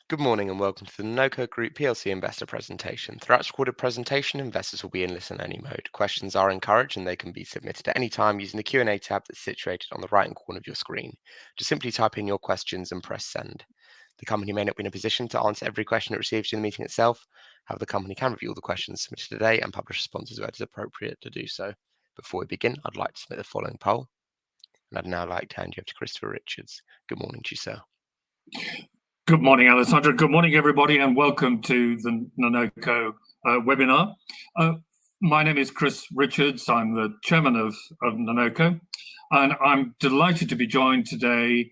Good morning and welcome to the NANOCO Group PLC investor presentation. Throughout this recorded presentation, investors will be in listen-only mode. Questions are encouraged and they can be submitted at any time using the Q&A tab that's situated on the right-hand corner of your screen. Just simply type in your questions and press send. The company may not be in a position to answer every question it receives during the meeting itself. However, the company can review all the questions submitted today and publish responses where it is appropriate to do so. Before we begin, I'd like to submit the following poll, and I'd now like to hand you over to Christopher Richards. Good morning to you, sir. Good morning, Alessandra. Good morning, everybody, and welcome to the NANOCO webinar. My name is Chris Richards. I'm the chairman of NANOCO, and I'm delighted to be joined today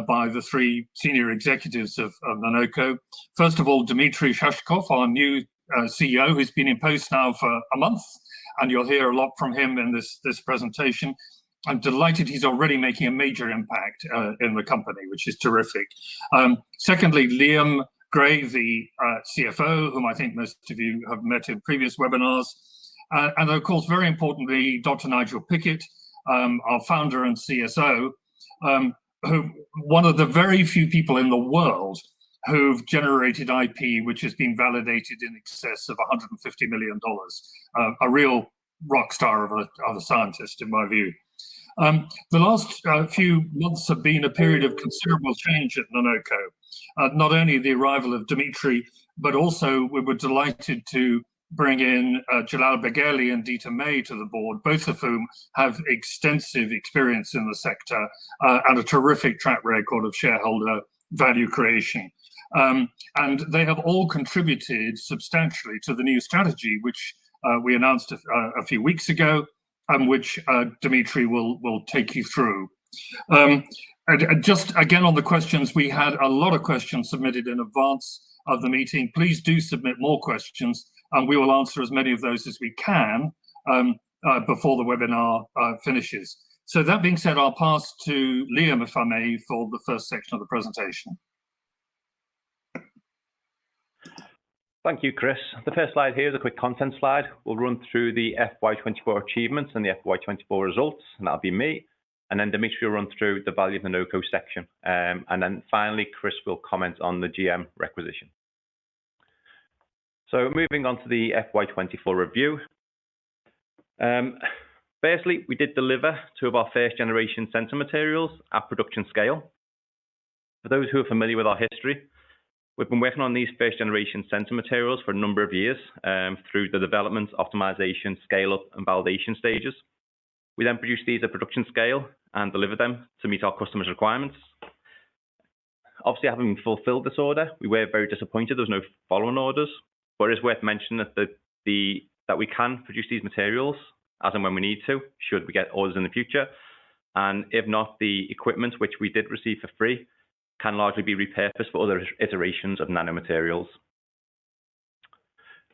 by the three senior executives of NANOCO. First of all, Dmitry Shashkov, our new CEO, who's been in post now for a month, and you'll hear a lot from him in this presentation. I'm delighted he's already making a major impact in the company, which is terrific. Secondly, Liam Gray, the CFO, whom I think most of you have met in previous webinars. And of course, very importantly, Dr. Nigel Pickett, our founder and CSO, who one of the very few people in the world who've generated IP which has been validated in excess of $150 million. A real rock star of a scientist, in my view. The last few months have been a period of considerable change at NANOCO. Not only the arrival of Dmitry, but also we were delighted to bring in Jalal Bagheli and Dita May to the board, both of whom have extensive experience in the sector and a terrific track record of shareholder value creation. And they have all contributed substantially to the new strategy, which we announced a few weeks ago, and which Dmitry will take you through. And just again on the questions, we had a lot of questions submitted in advance of the meeting. Please do submit more questions, and we will answer as many of those as we can before the webinar finishes. So that being said, I'll pass to Liam, if I may, for the first section of the presentation. Thank you, Chris. The first slide here is a quick content slide. We'll run through the FY24 achievements and the FY24 results, and that'll be me. And then Dmitry will run through the value of the NANOCO section. And then finally, Chris will comment on the GM requisition. So moving on to the FY24 review. Firstly, we did deliver two of our first generation sensor materials at production scale. For those who are familiar with our history, we've been working on these first generation sensor materials for a number of years through the development, optimization, scale up and validation stages. We then produce these at production scale and deliver them to meet our customers' requirements. Obviously, having fulfilled this order, we were very disappointed there was no follow-on orders, but it is worth mentioning that that we can produce these materials as and when we need to, should we get orders in the future. And if not, the equipment which we did receive for free can largely be repurposed for other iterations of nanomaterials.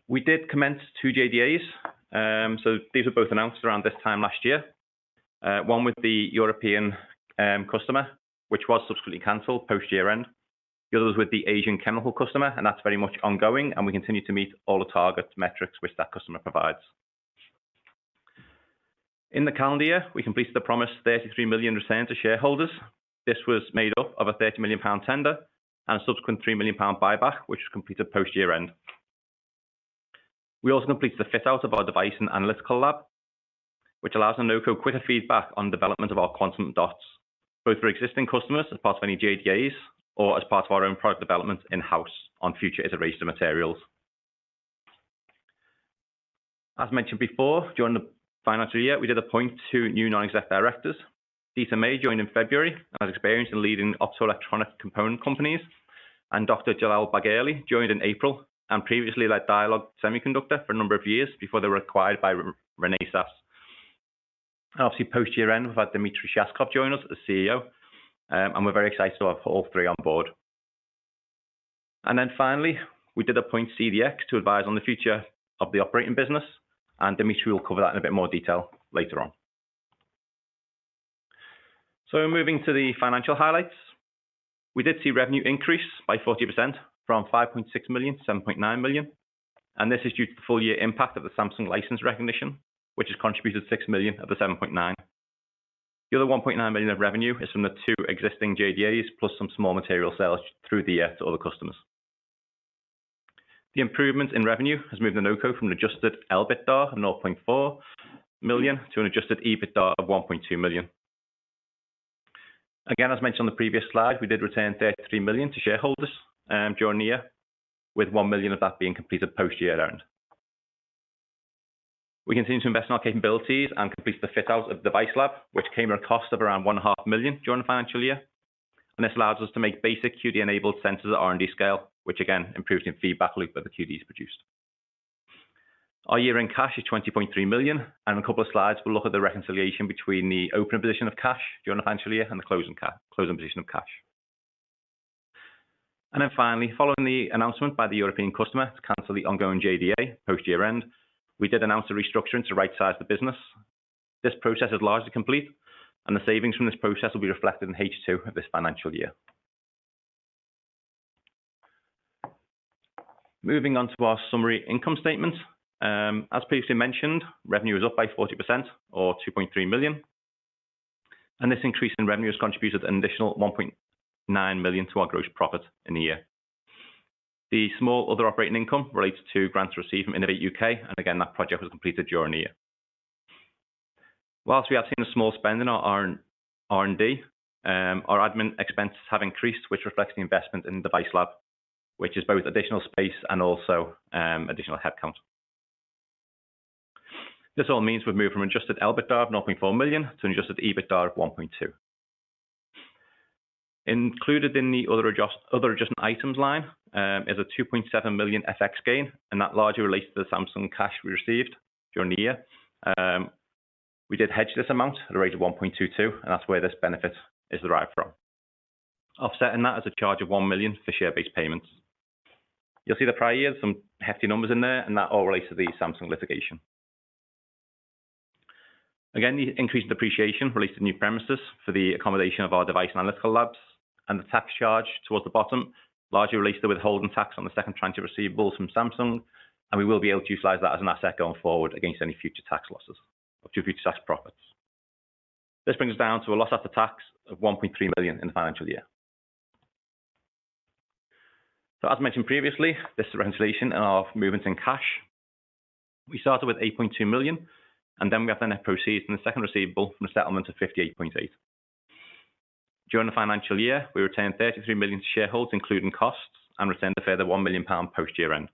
We did commence two JDAs. So these were both announced around this time last year. One with the European customer, which was subsequently cancelled post-year end. The other was with the Asian chemical customer, and that's very much ongoing, and we continue to meet all the target metrics which that customer provides. In the calendar year, we completed the promised 33 million return to shareholders. This was made up of a £30 million tender and a subsequent £3 million buyback, which was completed post-year end. We also completed the fit-out of our device and analytical lab, which allows NANOCO quicker feedback on development of our quantum dots, both for existing customers as part of any JDAs or as part of our own product development in-house on future iterations of materials. As mentioned before, during the financial year, we did appoint two new non-exec directors. Dita May joined in February and has experience in leading optoelectronic component companies, and Dr. Jalal Bagheli joined in April and previously led Dialog Semiconductor for a number of years before they were acquired by Renesas. Obviously, post-year end, we've had Dmitry Shashkov join us as CEO, and we're very excited to have all three on board. And then finally, we did appoint CDX to advise on the future of the operating business, and Dmitry will cover that in a bit more detail later on. So moving to the financial highlights, we did see revenue increase by 40% from 5.6 million to 7.9 million. And this is due to the full year impact of the Samsung license recognition, which has contributed 6 million of the 7.9. The other 1.9 million of revenue is from the two existing JDAs plus some small material sales through the year to other customers. The improvement in revenue has moved NANOCO from an adjusted EBITDA of 0.4 million to an adjusted EBITDA of 1.2 million. Again, as mentioned on the previous slide, we did return 33 million to shareholders during the year, with 1 million of that being completed post-year end. We continue to invest in our capabilities and complete the fit out of the device lab, which came at a cost of around 1.5 million during the financial year. And this allows us to make basic QD-enabled sensors at R&D scale, which again improves the feedback loop that the QD is produced. Our year-end cash is 20.3 million, and in a couple of slides, we'll look at the reconciliation between the opening position of cash during the financial year and the closing position of cash. And then finally, following the announcement by the European customer to cancel the ongoing JDA post-year end, we did announce a restructuring to right-size the business. This process is largely complete, and the savings from this process will be reflected in H2 of this financial year. Moving on to our summary income statement. As previously mentioned, revenue is up by 40%, or 2.3 million. And this increase in revenue has contributed an additional 1.9 million to our gross profit in the year. The small other operating income relates to grants received from Innovate UK, and again, that project was completed during the year. Whilst we have seen a small spend in our R&D, our admin expenses have increased, which reflects the investment in the device lab, which is both additional space and also additional headcount. This all means we've moved from adjusted EBITDA of 0.4 million to an adjusted EBITDA of 1.2. Included in the other adjustment items line is a 2.7 million FX gain, and that largely relates to the Samsung cash we received during the year. We did hedge this amount at a rate of 1.22, and that's where this benefit is derived from. Offsetting that is a charge of 1 million for share-based payments. You'll see the prior year, some hefty numbers in there, and that all relates to the Samsung litigation. Again, the increase in depreciation relates to new premises for the accommodation of our device and analytical labs, and the tax charge towards the bottom largely relates to the withholding tax on the second tranche of receivables from Samsung, and we will be able to utilise that as an asset going forward against any future tax losses or future tax profits. This brings us down to a loss after tax of 1.3 million in the financial year. So as mentioned previously, this is a reconciliation of movements in cash. We started with 8.2 million, and then we have the net proceeds and the second receivable from a settlement of 58.8. During the financial year, we returned 33 million to shareholders, including costs, and returned a further £1 million post-year end.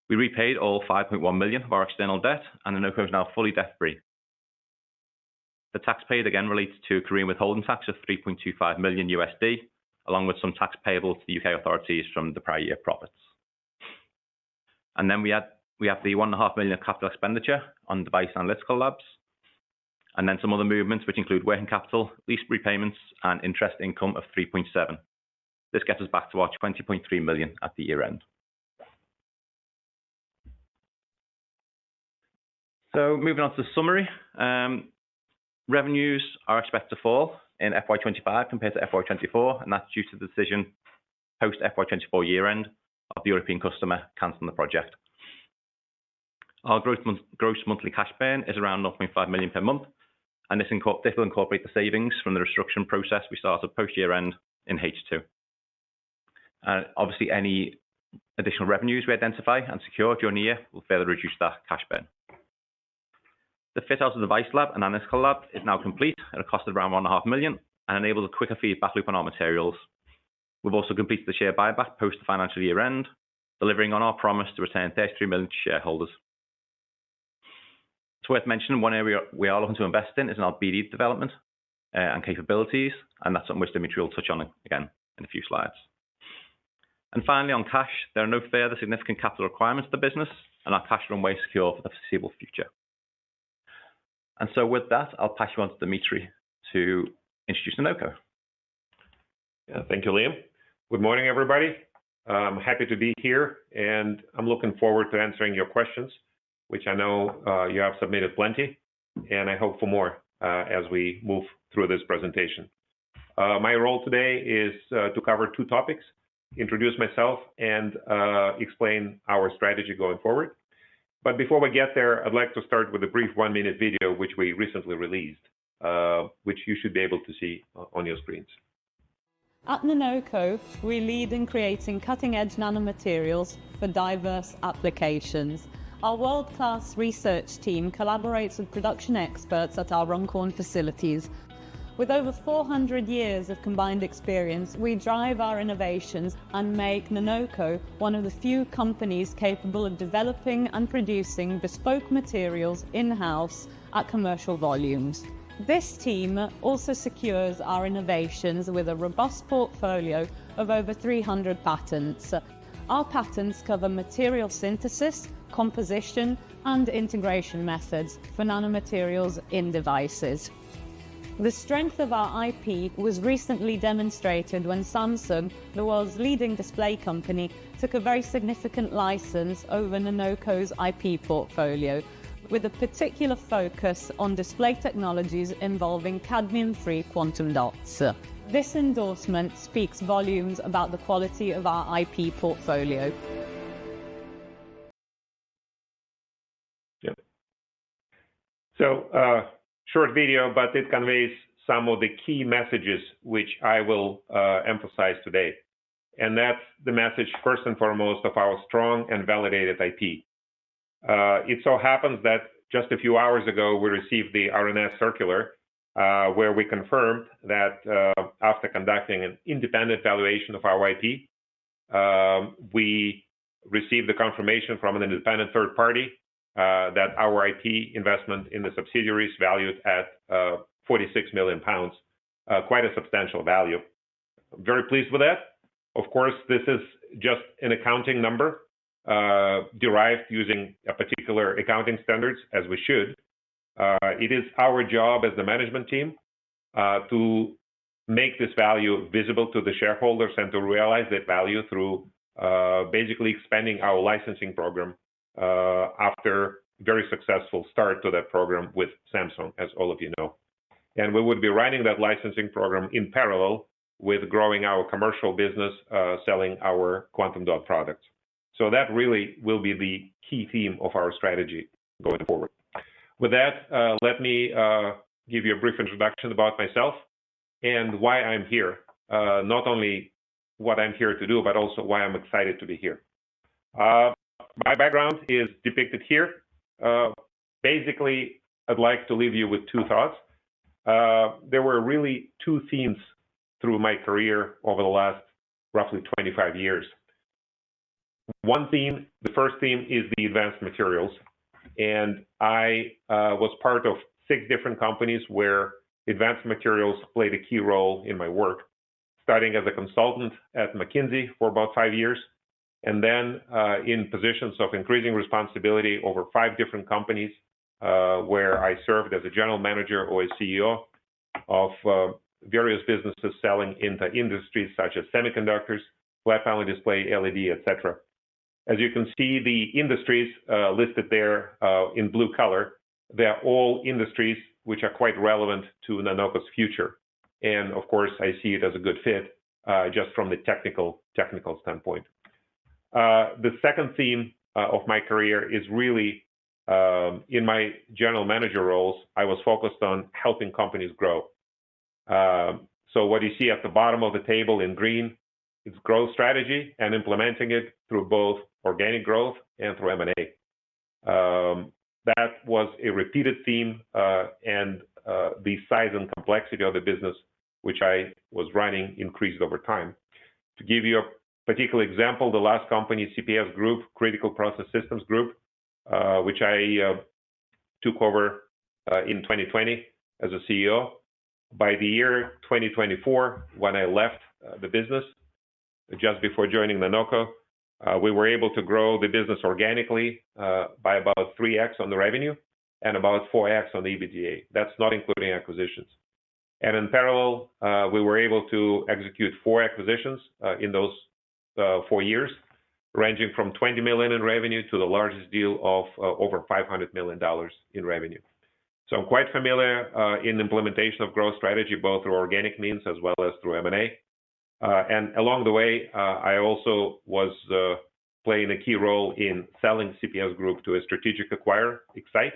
We repaid all 5.1 million of our external debt, and NANOCO is now fully debt-free. The tax paid again relates to Korean withholding tax of $3.25 million USD, along with some tax payable to the UK authorities from the prior year profits. And then we have the 1.5 million of capital expenditure on device analytical labs, and then some other movements which include working capital, lease repayments, and interest income of 3.7. This gets us back to our 20.3 million at the year end. So moving on to the summary, revenues are expected to fall in FY25 compared to FY24, and that's due to the decision post FY24 year end of the European customer cancelling the project. Our gross monthly cash burn is around 0.5 million per month, and this will incorporate the savings from the restructuring process we started post-year end in H2. Obviously, any additional revenues we identify and secure during the year will further reduce that cash burn. The fit out of the device lab and analytical lab is now complete at a cost of around 1.5 million and enables a quicker feedback loop on our materials. We've also completed the share buyback post the financial year end, delivering on our promise to return 33 million to shareholders. It's worth mentioning one area we are looking to invest in is in our BD development and capabilities, and that's something which Dimitri will touch on again in a few slides. And finally, on cash, there are no further significant capital requirements for the business, and our cash runway is secure for the foreseeable future. And so with that, I'll pass you on to Dimitri to introduce NANOCO. Yeah, thank you, Liam. Good morning, everybody. I'm happy to be here, and I'm looking forward to answering your questions, which I know you have submitted plenty, and I hope for more as we move through this presentation. My role today is to cover two topics, introduce myself and explain our strategy going forward. But before we get there, I'd like to start with a brief 1-minute video, which we recently released, which you should be able to see on your screens. At NANOCO, we lead in creating cutting-edge nanomaterials for diverse applications. Our world-class research team collaborates with production experts at our Runcorn facilities. With over 400 years of combined experience, we drive our innovations and make NANOCO one of the few companies capable of developing and producing bespoke materials in-house at commercial volumes. This team also secures our innovations with a robust portfolio of over 300 patents. Our patents cover material synthesis, composition, and integration methods for nanomaterials in devices. The strength of our IP was recently demonstrated when Samsung, the world's leading display company, took a very significant license over NANOCO's IP portfolio, with a particular focus on display technologies involving cadmium-free quantum dots. This endorsement speaks volumes about the quality of our IP portfolio. Yeah. So, short video, but it conveys some of the key messages which I will emphasize today. And that's the message, first and foremost, of our strong and validated IP. It so happens that just a few hours ago, we received the RNS circular where we confirmed that after conducting an independent valuation of our IP, we received the confirmation from an independent third party that our IP investment in the subsidiaries valued at 46 million pounds, quite a substantial value. I'm very pleased with that. Of course, this is just an accounting number derived using a particular accounting standards, as we should. It is our job as the management team to make this value visible to the shareholders and to realize that value through basically expanding our licensing program after very successful start to that program with Samsung, as all of you know. And we would be running that licensing program in parallel with growing our commercial business, selling our quantum dot products. So that really will be the key theme of our strategy going forward. With that, let me give you a brief introduction about myself and why I'm here. Not only what I'm here to do, but also why I'm excited to be here. My background is depicted here. Basically, I'd like to leave you with two thoughts. There were really two themes through my career over the last roughly 25 years. One theme, the first theme, is the advanced materials. And I was part of 6 different companies where advanced materials played a key role in my work, starting as a consultant at McKinsey for about 5 years, and then in positions of increasing responsibility over 5 different companies where I served as a general manager or a CEO of various businesses selling into industries such as semiconductors, flat panel display, LED, etc. As you can see, the industries listed there in blue color, they're all industries which are quite relevant to NANOCO's future. And of course, I see it as a good fit just from the technical standpoint. The second theme of my career is really in my general manager roles, I was focused on helping companies grow. So what you see at the bottom of the table in green is growth strategy and implementing it through both organic growth and through M&A. That was a repeated theme, and the size and complexity of the business which I was running increased over time. To give you a particular example, the last company, CPS Group, Critical Process Systems Group, which I took over in 2020 as a CEO. By the year 2024, when I left the business, just before joining NANOCO, we were able to grow the business organically by about 3x on the revenue and about 4x on the EBITDA. That's not including acquisitions. And in parallel, we were able to execute 4 acquisitions in those 4 years, ranging from 20 million in revenue to the largest deal of over $500 million in revenue. So I'm quite familiar in implementation of growth strategy, both through organic means as well as through M&A. And along the way, I also was playing a key role in selling CPS Group to a strategic acquirer, Excite.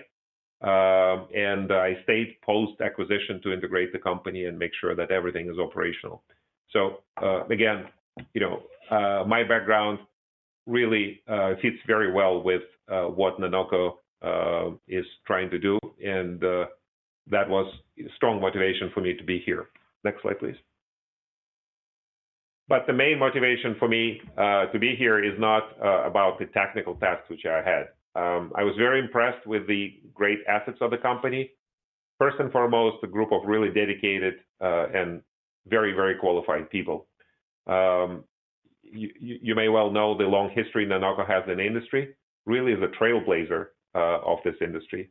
And I stayed post-acquisition to integrate the company and make sure that everything is operational. So again, my background really fits very well with what NANOCO is trying to do, and that was strong motivation for me to be here. Next slide, please. But the main motivation for me to be here is not about the technical tasks which I had. I was very impressed with the great assets of the company. First and foremost, a group of really dedicated and very, very qualified people. You may well know the long history NANOCO has in the industry, really is a trailblazer of this industry.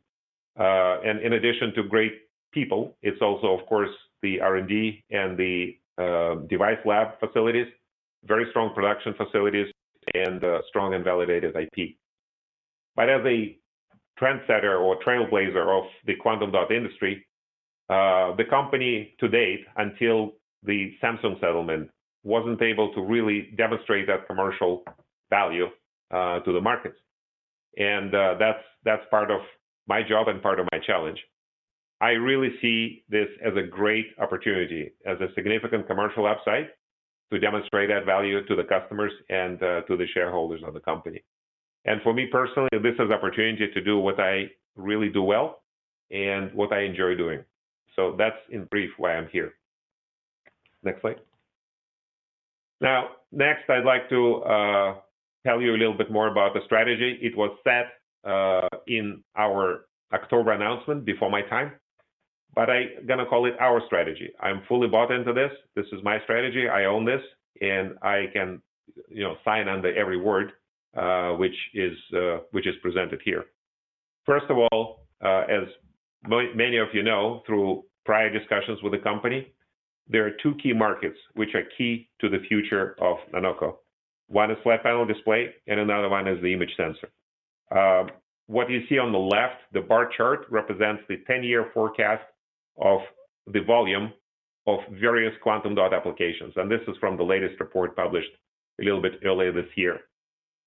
And in addition to great people, it's also, of course, the R&D and the device lab facilities, very strong production facilities, and strong and validated IP. But as a trendsetter or trailblazer of the quantum dot industry, the company to date, until the Samsung settlement, wasn't able to really demonstrate that commercial value to the markets. And that's part of my job and part of my challenge. I really see this as a great opportunity, as a significant commercial upside to demonstrate that value to the customers and to the shareholders of the company. And for me personally, this is an opportunity to do what I really do well and what I enjoy doing. So that's in brief why I'm here. Next slide. Now, next, I'd like to tell you a little bit more about the strategy. It was set in our October announcement before my time, but I'm going to call it our strategy. I'm fully bought into this. This is my strategy. I own this, and I can, sign under every word which is presented here. First of all, as many of you know through prior discussions with the company, there are two key markets which are key to the future of NANOCO. One is flat panel display, and another one is the image sensor. What you see on the left, the bar chart, represents the 10-year forecast of the volume of various quantum dot applications. And this is from the latest report published a little bit earlier this year.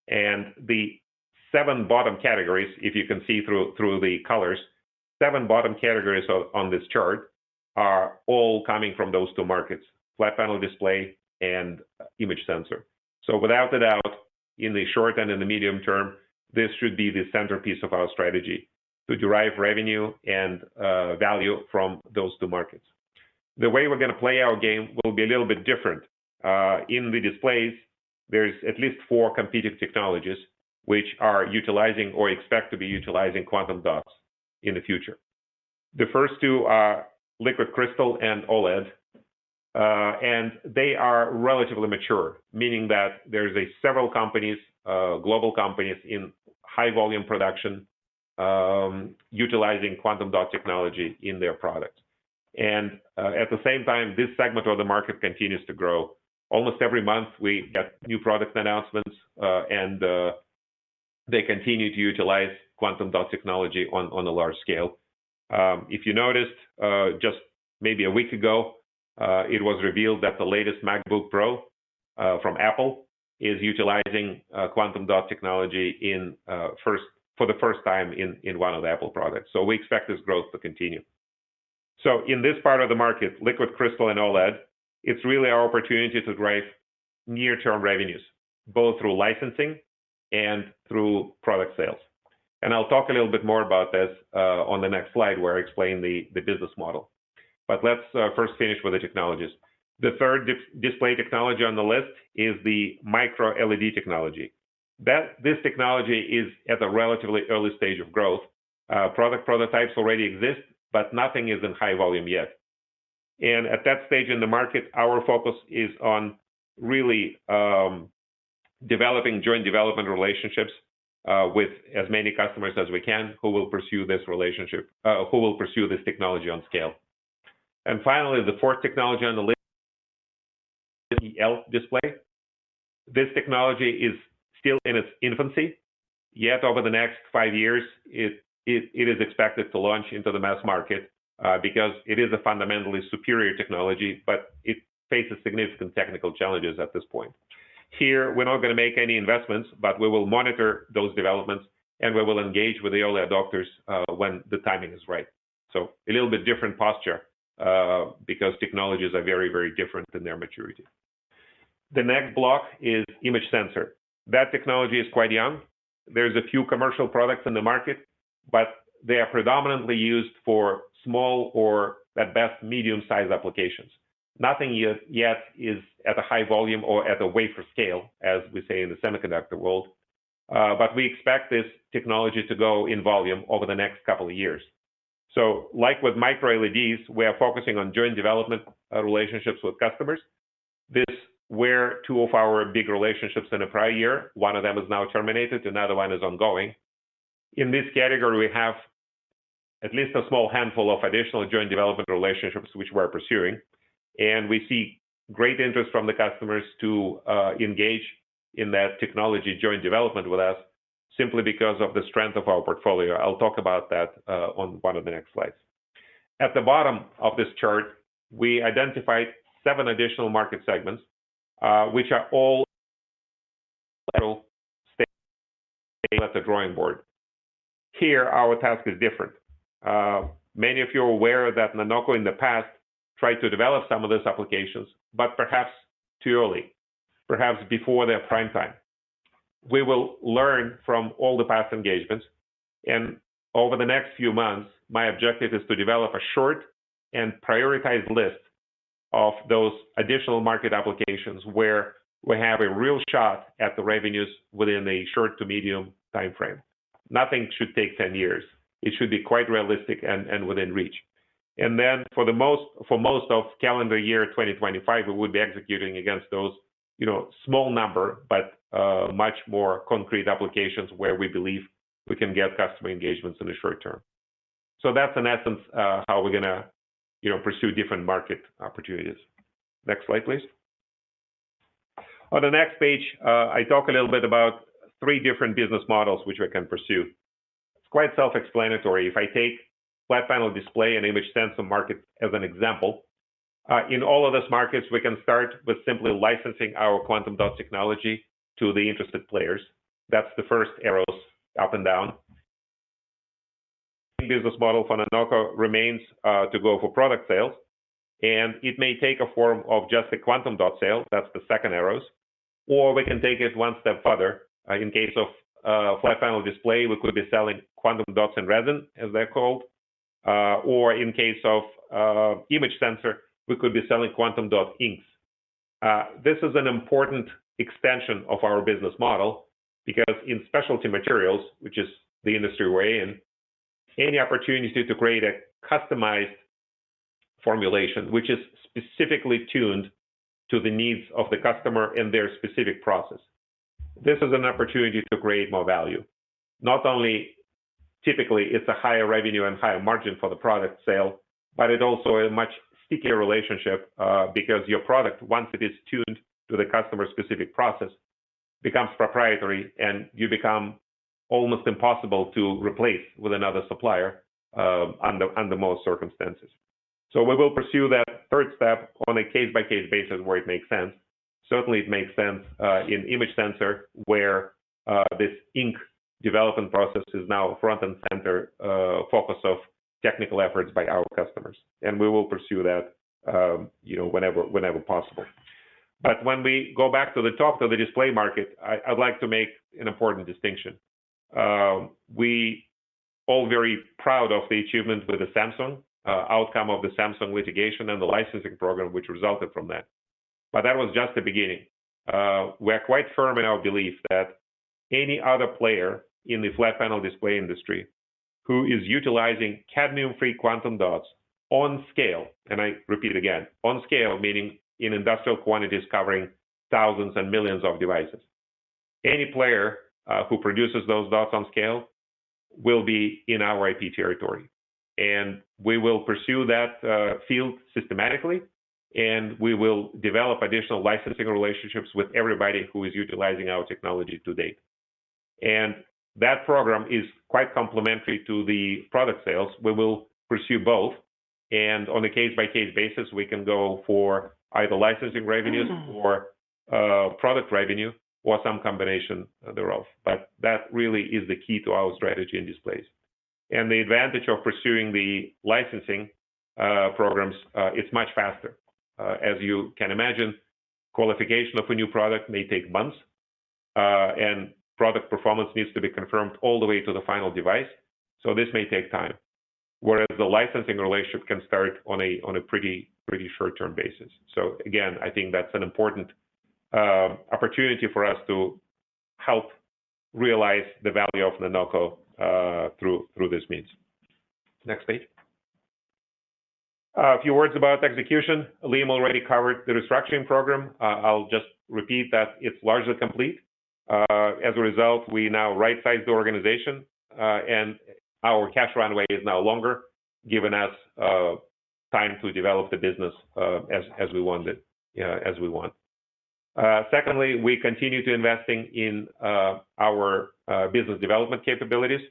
And the 7 bottom categories, if you can see through the colors, 7 bottom categories on this chart are all coming from those two markets, flat panel display and image sensor. So without a doubt, in the short and in the medium term, this should be the centerpiece of our strategy to derive revenue and value from those two markets. The way we're going to play our game will be a little bit different. In the displays, there's at least 4 competing technologies which are utilizing or expect to be utilizing quantum dots in the future. The first two are liquid crystal and OLED, and they are relatively mature, meaning that there's several companies, global companies in high volume production utilizing quantum dot technology in their products. And at the same time, this segment of the market continues to grow. Almost every month we get new product announcements, and they continue to utilize quantum dot technology on a large scale. If you noticed, just maybe a week ago, it was revealed that the latest MacBook Pro from Apple is utilizing quantum dot technology for the first time in one of the Apple products. So we expect this growth to continue. So in this part of the market, liquid crystal and OLED, it's really our opportunity to drive near-term revenues, both through licensing and through product sales. And I'll talk a little bit more about this on the next slide where I explain the business model. But let's first finish with the technologies. The third display technology on the list is the micro LED technology. This technology is at a relatively early stage of growth. Product prototypes already exist, but nothing is in high volume yet. And at that stage in the market, our focus is on really developing joint development relationships with as many customers as we can who will pursue this relationship, who will pursue this technology on scale. And finally, the fourth technology on the list is EL display. This technology is still in its infancy, yet over the next 5 years, it is expected to launch into the mass market because it is a fundamentally superior technology, but it faces significant technical challenges at this point. Here, we're not going to make any investments, but we will monitor those developments and we will engage with the early adopters when the timing is right. So a little bit different posture because technologies are very, very different in their maturity. The next block is image sensor. That technology is quite young. There's a few commercial products in the market, but they are predominantly used for small or at best medium-sized applications. Nothing yet is at a high volume or at a wafer scale, as we say in the semiconductor world. But we expect this technology to go in volume over the next couple of years. So like with micro LEDs, we are focusing on joint development relationships with customers. This were two of our big relationships in the prior year. One of them is now terminated, another one is ongoing. In this category, we have at least a small handful of additional joint development relationships which we're pursuing. And we see great interest from the customers to engage in that technology joint development with us, simply because of the strength of our portfolio. I'll talk about that on one of the next slides. At the bottom of this chart, we identified 7 additional market segments, which are all at the drawing board. Here, our task is different. Many of you are aware that NANOCO in the past tried to develop some of these applications, but perhaps too early, perhaps before their prime time. We will learn from all the past engagements, and over the next few months, my objective is to develop a short and prioritized list of those additional market applications where we have a real shot at the revenues within a short to medium time frame. Nothing should take 10 years. It should be quite realistic and within reach. And then for most of calendar year 2025, we would be executing against those, small number, but much more concrete applications where we believe we can get customer engagements in the short term. So that's in essence how we're gonna, pursue different market opportunities. Next slide, please. On the next page, I talk a little bit about 3 different business models which we can pursue. It's quite self-explanatory. If I take flat panel display and image sensor market as an example, in all of those markets, we can start with simply licensing our quantum dot technology to the interested players. That's the first arrows up and down. The business model for NANOCO remains to go for product sales, and it may take a form of just a quantum dot sale. That's the second arrows, or we can take it one step further. In case of flat panel display, we could be selling quantum dots in resin, as they're called, or in case of image sensor, we could be selling quantum dot inks. This is an important extension of our business model, because in specialty materials, which is the industry we're in, any opportunity to create a customized formulation, which is specifically tuned to the needs of the customer and their specific process. This is an opportunity to create more value. Not only typically it's a higher revenue and higher margin for the product sale, but it also a much stickier relationship because your product, once it is tuned to the customer specific process, becomes proprietary, and you become almost impossible to replace with another supplier under most circumstances. So we will pursue that third step on a case-by-case basis where it makes sense. Certainly it makes sense in image sensor, where this ink development process is now front and center focus of technical efforts by our customers. And we will pursue that whenever possible. But when we go back to the top of the display market, I'd like to make an important distinction. We all very proud of the achievement with the Samsung outcome of the Samsung litigation and the licensing program which resulted from that. But that was just the beginning. We're quite firm in our belief that any other player in the flat panel display industry who is utilizing cadmium-free quantum dots on scale, and I repeat again, on scale, meaning in industrial quantities covering thousands and millions of devices. Any player who produces those dots on scale will be in our IP territory. And we will pursue that field systematically, and we will develop additional licensing relationships with everybody who is utilizing our technology to date. And that program is quite complementary to the product sales. We will pursue both, and on a case-by-case basis, we can go for either licensing revenues or product revenue, or some combination thereof. But that really is the key to our strategy in displays. And the advantage of pursuing the licensing programs, it's much faster. As you can imagine, qualification of a new product may take months, and product performance needs to be confirmed all the way to the final device. So this may take time. Whereas the licensing relationship can start on a pretty short-term basis. So again, I think that's an important opportunity for us to help realize the value of NANOCO through this means. Next page. A few words about execution. Liam already covered the restructuring program. I'll just repeat that it's largely complete. As a result, we now right-size the organization, and our cash runway is now longer, giving us time to develop the business as we want it. Secondly, we continue to investing in our business development capabilities.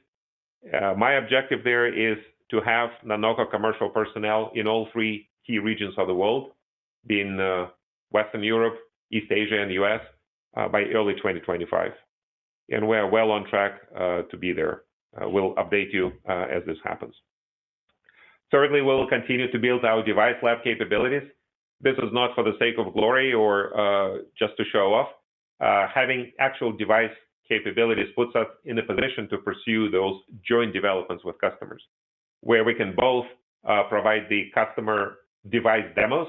My objective there is to have NANOCO commercial personnel in all three key regions of the world, being Western Europe, East Asia, and US, by early 2025. And we're well on track to be there. We'll update you as this happens. Thirdly, we'll continue to build our device lab capabilities. This is not for the sake of glory or just to show off. Having actual device capabilities puts us in a position to pursue those joint developments with customers, where we can both provide the customer device demos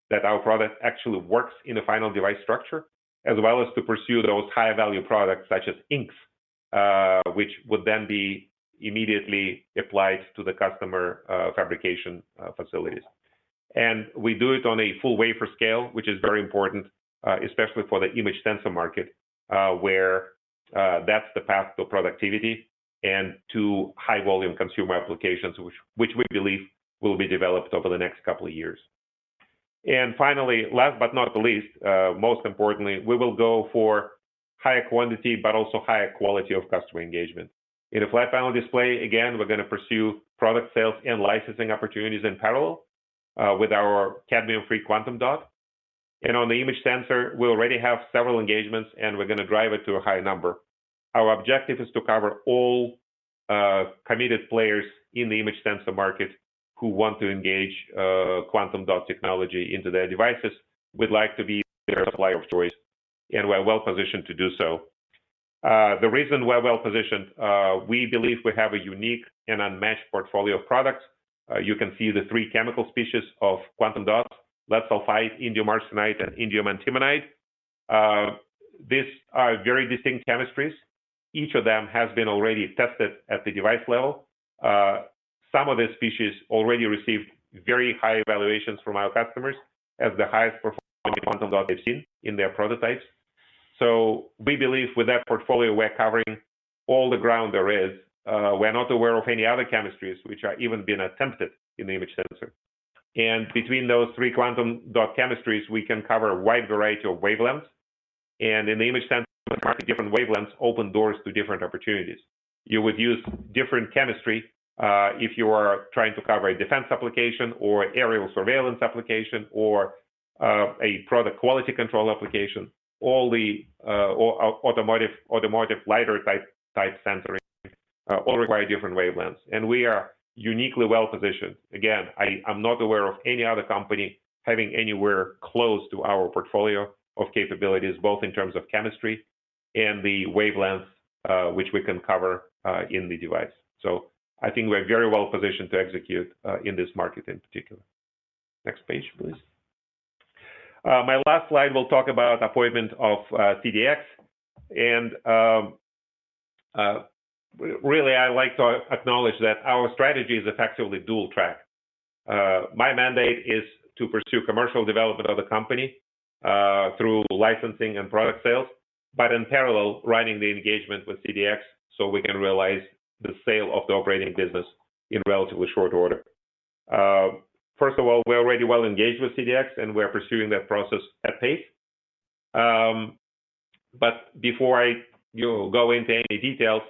that our product actually works in a final device structure, as well as to pursue those higher value products such as inks, which would then be immediately applied to the customer fabrication facilities. And we do it on a full wafer scale, which is very important, especially for the image sensor market, where that's the path to productivity and to high volume consumer applications, which we believe will be developed over the next couple of years. And finally, last but not the least, most importantly, we will go for higher quantity, but also higher quality of customer engagement. In a flat panel display, again, we're going to pursue product sales and licensing opportunities in parallel with our cadmium-free quantum dot. And on the image sensor, we already have several engagements, and we're going to drive it to a high number. Our objective is to cover all committed players in the image sensor market who want to engage quantum dot technology into their devices. We'd like to be their supplier of choice, and we're well positioned to do so. The reason we're well positioned, we believe we have a unique and unmatched portfolio of products. You can see the three chemical species of quantum dots: lead sulfide, indium arsenide, and indium antimonide. These are very distinct chemistries. Each of them has been already tested at the device level. Some of these species already received very high evaluations from our customers as the highest performing quantum dot they've seen in their prototypes. So we believe with that portfolio, we're covering all the ground there is. We're not aware of any other chemistries which are even been attempted in the image sensor. And between those three quantum dot chemistries, we can cover a wide variety of wavelengths. And in the image sensor market, different wavelengths open doors to different opportunities. You would use different chemistry if you are trying to cover a defense application or aerial surveillance application or a product quality control application. All the automotive lidar type sensoring all require different wavelengths, and we are uniquely well positioned. Again, I'm not aware of any other company having anywhere close to our portfolio of capabilities, both in terms of chemistry and the wavelengths which we can cover in the device. So I think we're very well positioned to execute in this market in particular. Next page, please. My last slide will talk about appointment of CDX, and really I like to acknowledge that our strategy is effectively dual track. My mandate is to pursue commercial development of the company through licensing and product sales, but in parallel running the engagement with CDX so we can realize the sale of the operating business in relatively short order. First of all, we're already well engaged with CDX, and we're pursuing that process at pace. But before I go into any details,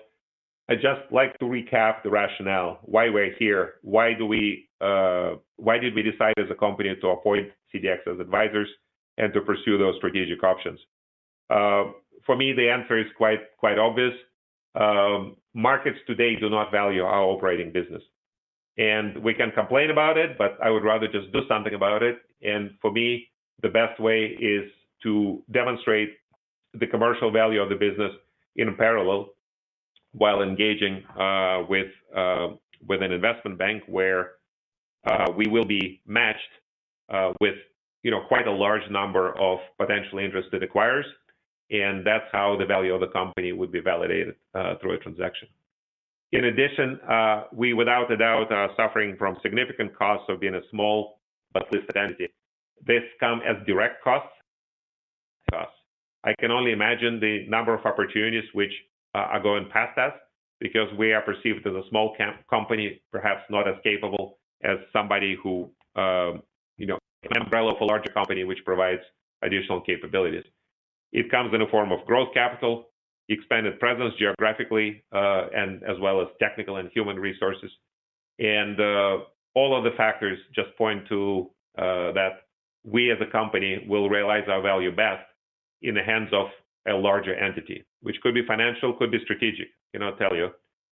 I'd just like to recap the rationale, why we're here, why did we decide as a company to appoint CDX as advisors and to pursue those strategic options. For me, the answer is quite obvious. Markets today do not value our operating business. And we can complain about it, but I would rather just do something about it. And for me, the best way is to demonstrate the commercial value of the business in parallel while engaging with an investment bank where we will be matched with quite a large number of potentially interested acquirers, and that's how the value of the company would be validated through a transaction. In addition, we without a doubt are suffering from significant costs of being a small but listed entity. This come as direct costs. I can only imagine the number of opportunities which are going past us because we are perceived as a small company, perhaps not as capable as somebody who, an umbrella of a larger company which provides additional capabilities. It comes in the form of growth capital, expanded presence geographically, and as well as technical and human resources. And all of the factors just point to that we as a company will realize our value best in the hands of a larger entity, which could be financial, could be strategic, I'll tell you.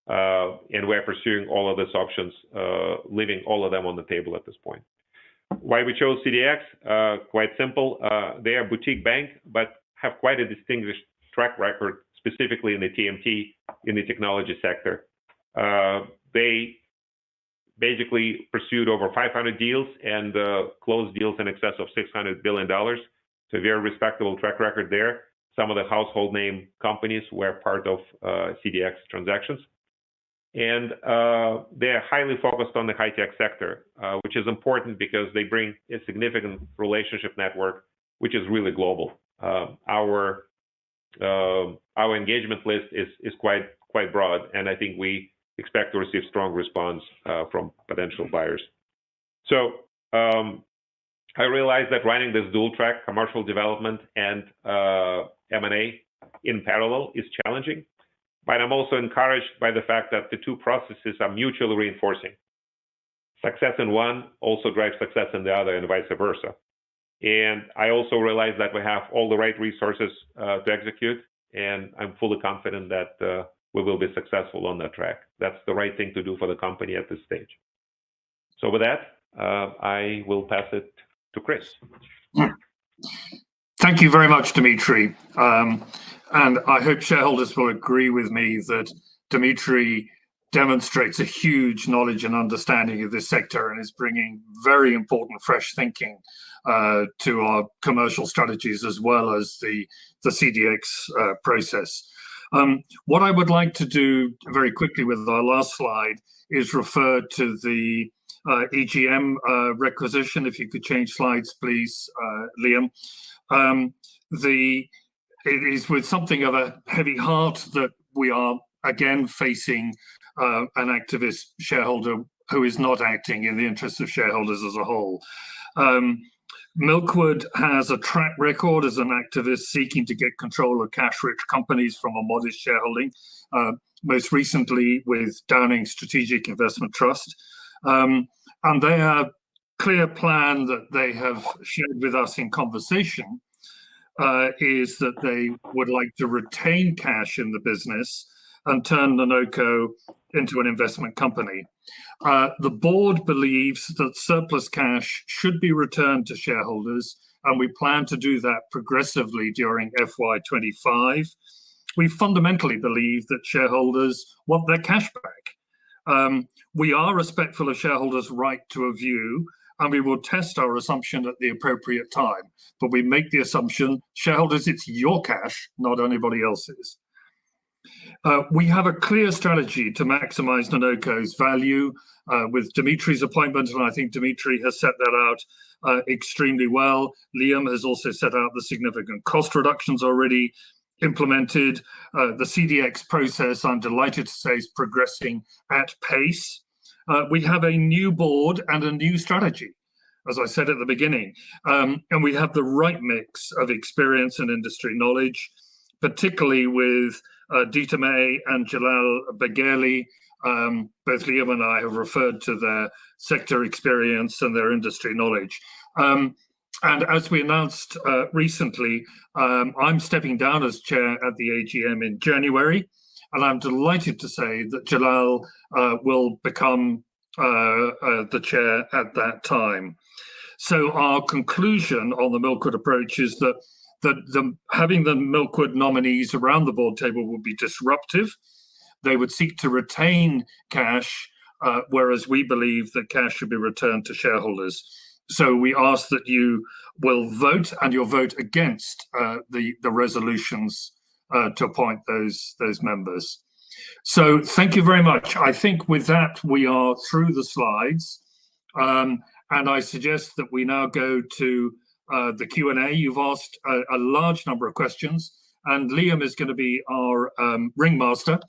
And we're pursuing all of these options, leaving all of them on the table at this point. Why we chose CDX? Quite simple. They are a boutique bank, but have quite a distinguished track record, specifically in the TMT, in the technology sector. They basically pursued over 500 deals and closed deals in excess of $600 billion. So a very respectable track record there. Some of the household name companies were part of CDX transactions. And they're highly focused on the high-tech sector, which is important because they bring a significant relationship network, which is really global. Our engagement list is quite broad, and I think we expect to receive strong response from potential buyers. So I realize that running this dual track, commercial development and M&A in parallel is challenging, but I'm also encouraged by the fact that the two processes are mutually reinforcing. Success in one also drives success in the other and vice versa. And I also realize that we have all the right resources to execute, and I'm fully confident that we will be successful on that track. That's the right thing to do for the company at this stage. So with that, I will pass it to Chris. Thank you very much, Dmitry. And I hope shareholders will agree with me that Dmitry demonstrates a huge knowledge and understanding of this sector and is bringing very important fresh thinking to our commercial strategies as well as the CDX process. What I would like to do very quickly with our last slide is refer to the EGM requisition. If you could change slides, please, Liam. It is with something of a heavy heart that we are again facing an activist shareholder who is not acting in the interests of shareholders as a whole. Milkwood has a track record as an activist seeking to get control of cash-rich companies from a modest shareholding, most recently with Downing Strategic Investment Trust. And their clear plan that they have shared with us in conversation is that they would like to retain cash in the business and turn NANOCO into an investment company. The board believes that surplus cash should be returned to shareholders, and we plan to do that progressively during FY25. We fundamentally believe that shareholders want their cash back. We are respectful of shareholders' right to a view, and we will test our assumption at the appropriate time. But we make the assumption, shareholders, it's your cash, not anybody else's. We have a clear strategy to maximize NANOCO's value with Dmitry's appointment, and I think Dmitry has set that out extremely well. Liam has also set out the significant cost reductions already implemented. The CDX process, I'm delighted to say, is progressing at pace. We have a new board and a new strategy, as I said at the beginning, and we have the right mix of experience and industry knowledge, particularly with Dita May and Jalal Begherli. Both Liam and I have referred to their sector experience and their industry knowledge. And as we announced recently, I'm stepping down as chair at the AGM in January, and I'm delighted to say that Jalal will become the chair at that time. So our conclusion on the Milkwood approach is that having the Milkwood nominees around the board table would be disruptive. They would seek to retain cash, whereas we believe that cash should be returned to shareholders. So we ask that you will vote, and you'll vote against the resolutions to appoint those members. So thank you very much. I think with that, we are through the slides. And I suggest that we now go to the Q&A. You've asked a large number of questions, and Liam is going to be our ringmaster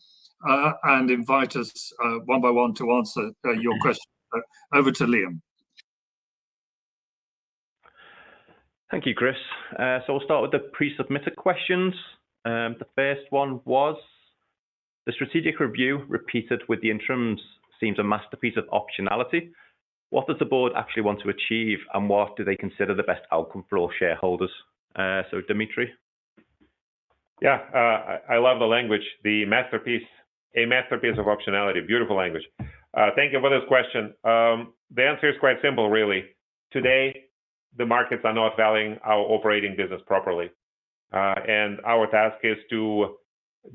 and invite us one by one to answer your questions. Over to Liam. Thank you, Chris. So we'll start with the pre-submitted questions. The first one was, the strategic review repeated with the interims seems a masterpiece of optionality. What does the board actually want to achieve, and what do they consider the best outcome for all shareholders? So Dimitri. Yeah, I love the language, a masterpiece of optionality, beautiful language. Thank you for this question. The answer is quite simple, really. Today, the markets are not valuing our operating business properly. And our task is to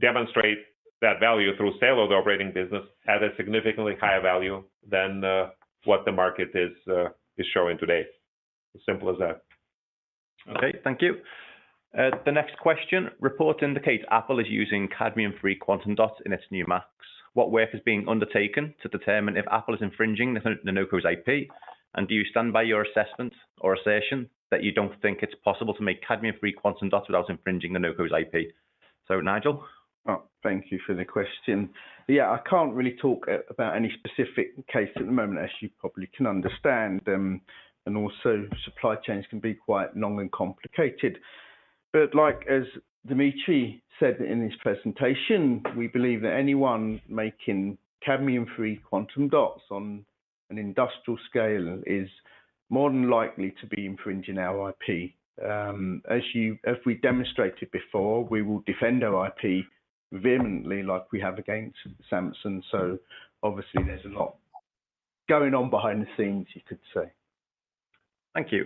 demonstrate that value through sale of the operating business at a significantly higher value than what the market is showing today. As simple as that. Okay, thank you. The next question, report indicates Apple is using cadmium-free quantum dots in its new Macs. What work is being undertaken to determine if Apple is infringing NANOCO's IP? And do you stand by your assessment or assertion that you don't think it's possible to make cadmium-free quantum dots without infringing NANOCO's IP? So Nigel? Oh, thank you for the question. Yeah, I can't really talk about any specific case at the moment, as you probably can understand. And also, supply chains can be quite long and complicated. But like as Dimitri said in his presentation, we believe that anyone making cadmium-free quantum dots on an industrial scale is more than likely to be infringing our IP. As we demonstrated before, we will defend our IP vehemently like we have against Samsung. So obviously there's a lot going on behind the scenes, you could say. Thank you.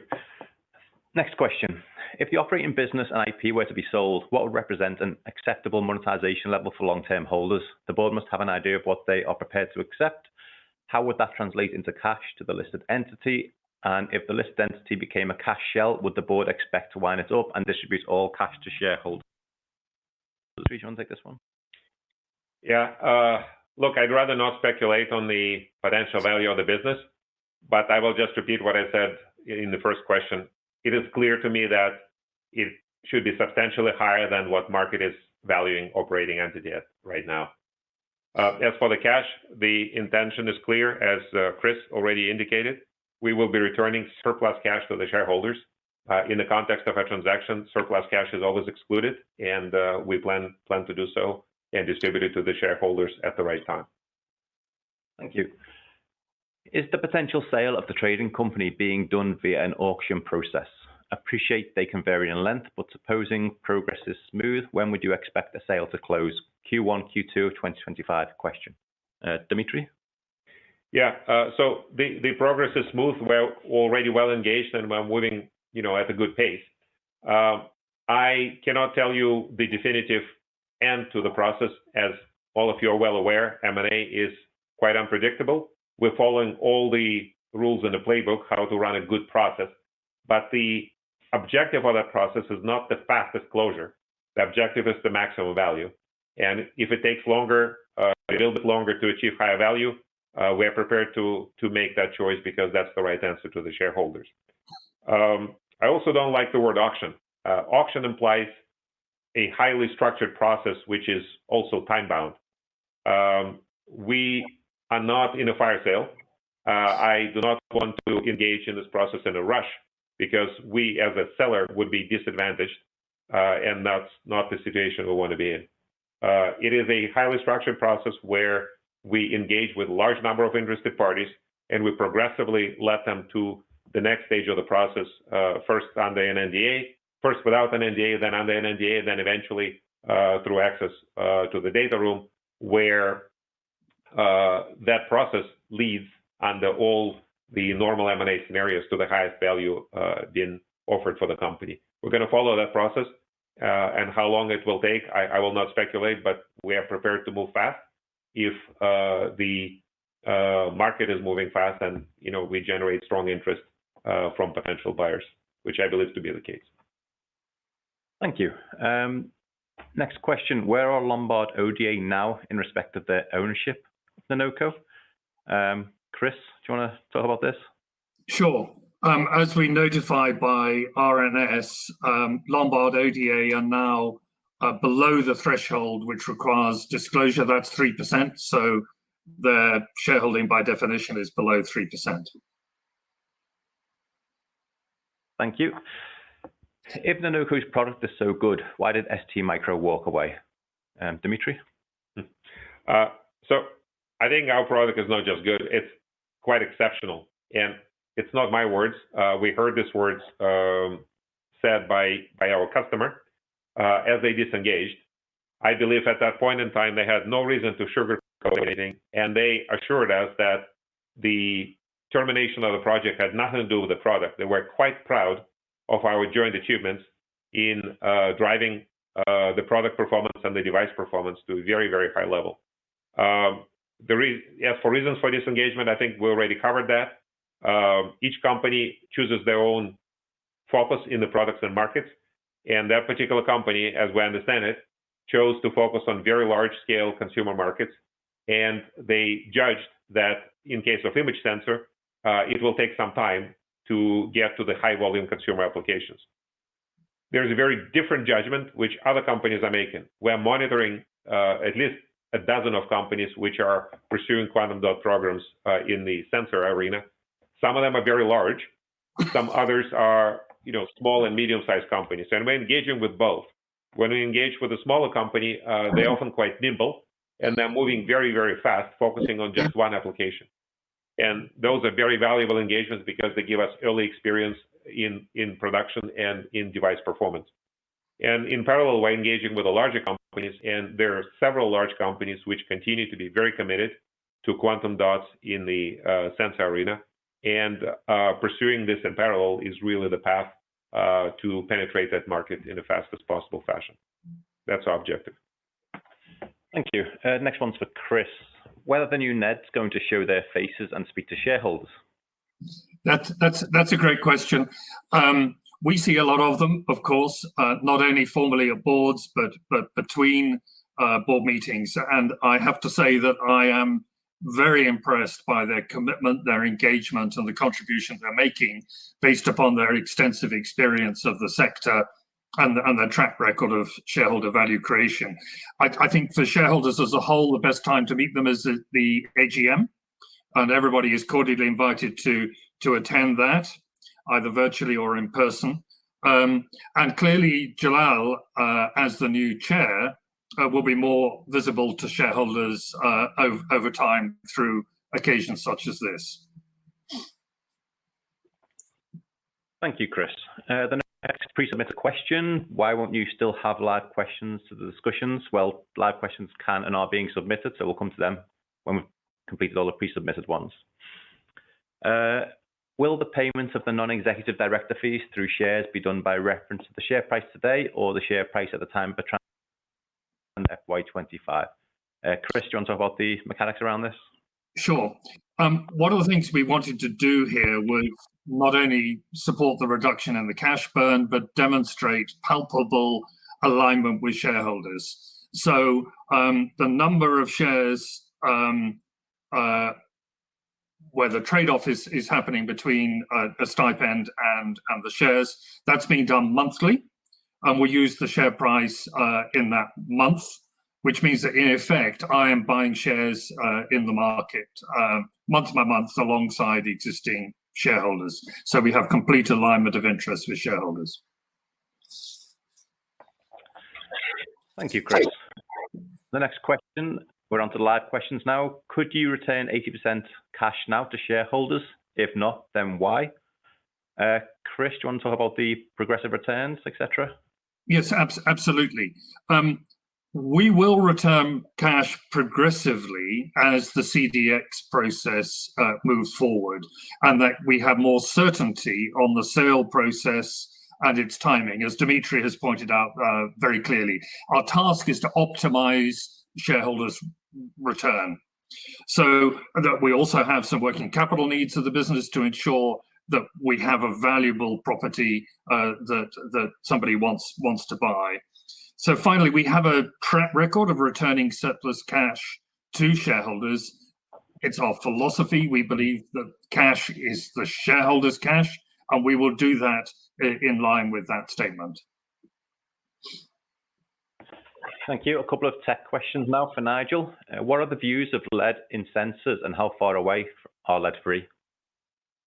Next question. If the operating business and IP were to be sold, what would represent an acceptable monetization level for long-term holders? The board must have an idea of what they are prepared to accept. How would that translate into cash to the listed entity? And if the listed entity became a cash shell, would the board expect to wind it up and distribute all cash to shareholders? Do you want to take this one? Yeah, look, I'd rather not speculate on the potential value of the business, but I will just repeat what I said in the first question. It is clear to me that it should be substantially higher than what market is valuing operating entity at right now. As for the cash, the intention is clear, as Chris already indicated. We will be returning surplus cash to the shareholders. In the context of a transaction, surplus cash is always excluded, and we plan to do so and distribute it to the shareholders at the right time. Thank you. Is the potential sale of the trading company being done via an auction process? Appreciate they can vary in length, but supposing progress is smooth, when would you expect the sale to close? Q1, Q2 of 2025 question. Dimitri? Yeah, so the progress is smooth. We're already well engaged and we're moving, at a good pace. I cannot tell you the definitive end to the process. As all of you are well aware, M&A is quite unpredictable. We're following all the rules in the playbook, how to run a good process. But the objective of that process is not the fastest closure. The objective is the maximum value. And if it takes longer, a little bit longer to achieve higher value, we're prepared to make that choice because that's the right answer to the shareholders. I also don't like the word auction. Auction implies a highly structured process, which is also time-bound. We are not in a fire sale. I do not want to engage in this process in a rush because we, as a seller, would be disadvantaged, and that's not the situation we want to be in. It is a highly structured process where we engage with a large number of interested parties, and we progressively let them to the next stage of the process, first under an NDA, first without an NDA, then under an NDA, then eventually through access to the data room, where that process leads under all the normal M&A scenarios to the highest value being offered for the company. We're going to follow that process, and how long it will take, I will not speculate, but we are prepared to move fast if the market is moving fast and we generate strong interest from potential buyers, which I believe to be the case. Thank you. Next question: where are Lombard ODA now in respect of their ownership of NANOCO? Chris, do you want to talk about this? Sure. As we notified by RNS, Lombard ODA are now below the threshold which requires disclosure. That's 3%. So their shareholding by definition is below 3%. Thank you. If NANOCO's product is so good, why did ST Micro walk away? Dimitri? So I think our product is not just good, it's quite exceptional. And it's not my words. We heard these words said by our customer as they disengaged. I believe at that point in time, they had no reason to sugarcoat anything. And they assured us that the termination of the project had nothing to do with the product. They were quite proud of our joint achievements in driving the product performance and the device performance to a very, very high level. As for reasons for disengagement, I think we already covered that. Each company chooses their own focus in the products and markets. And that particular company, as we understand it, chose to focus on very large-scale consumer markets. And they judged that in case of image sensor, it will take some time to get to the high-volume consumer applications. There's a very different judgment which other companies are making. We're monitoring at least a dozen of companies which are pursuing quantum dot programs in the sensor arena. Some of them are very large. Some others are, small and medium-sized companies. And we're engaging with both. When we engage with a smaller company, they're often quite nimble, and they're moving very, very fast, focusing on just one application. And those are very valuable engagements because they give us early experience in production and in device performance. And in parallel, we're engaging with the larger companies, and there are several large companies which continue to be very committed to quantum dots in the sensor arena. And pursuing this in parallel is really the path to penetrate that market in the fastest possible fashion. That's our objective. Thank you. Next one's for Chris. Whether the new NED's going to show their faces and speak to shareholders? That's a great question. We see a lot of them, of course, not only formally at boards, but between board meetings. And I have to say that I am very impressed by their commitment, their engagement, and the contribution they're making based upon their extensive experience of the sector and their track record of shareholder value creation. I think for shareholders as a whole, the best time to meet them is the AGM, and everybody is cordially invited to attend that, either virtually or in person. And clearly, Jalal, as the new chair, will be more visible to shareholders over time through occasions such as this. Thank you, Chris. The next pre-submitted question: why won't you still have live questions to the discussions? Well, live questions can and are being submitted, so we'll come to them when we've completed all the pre-submitted ones. Will the payment of the non-executive director fees through shares be done by reference to the share price today or the share price at the time of the transaction FY25? Chris, do you want to talk about the mechanics around this? Sure. One of the things we wanted to do here was not only support the reduction in the cash burn, but demonstrate palpable alignment with shareholders. So the number of shares where the trade-off is happening between a stipend and the shares, that's being done monthly. And we use the share price in that month, which means that in effect, I am buying shares in the market month by month alongside existing shareholders. So we have complete alignment of interest with shareholders. Thank you, Chris. The next question, we're on to live questions now. Could you return 80% cash now to shareholders? If not, then why? Chris, do you want to talk about the progressive returns, etc.? Yes, absolutely. We will return cash progressively as the CDX process moves forward, and that we have more certainty on the sale process and its timing. As Dimitri has pointed out very clearly, our task is to optimize shareholders' return. So that we also have some working capital needs of the business to ensure that we have a valuable property that somebody wants to buy. So finally, we have a track record of returning surplus cash to shareholders. It's our philosophy. We believe that cash is the shareholders' cash, and we will do that in line with that statement. Thank you. A couple of tech questions now for Nigel. What are the views of lead in sensors, and how far away are lead-free?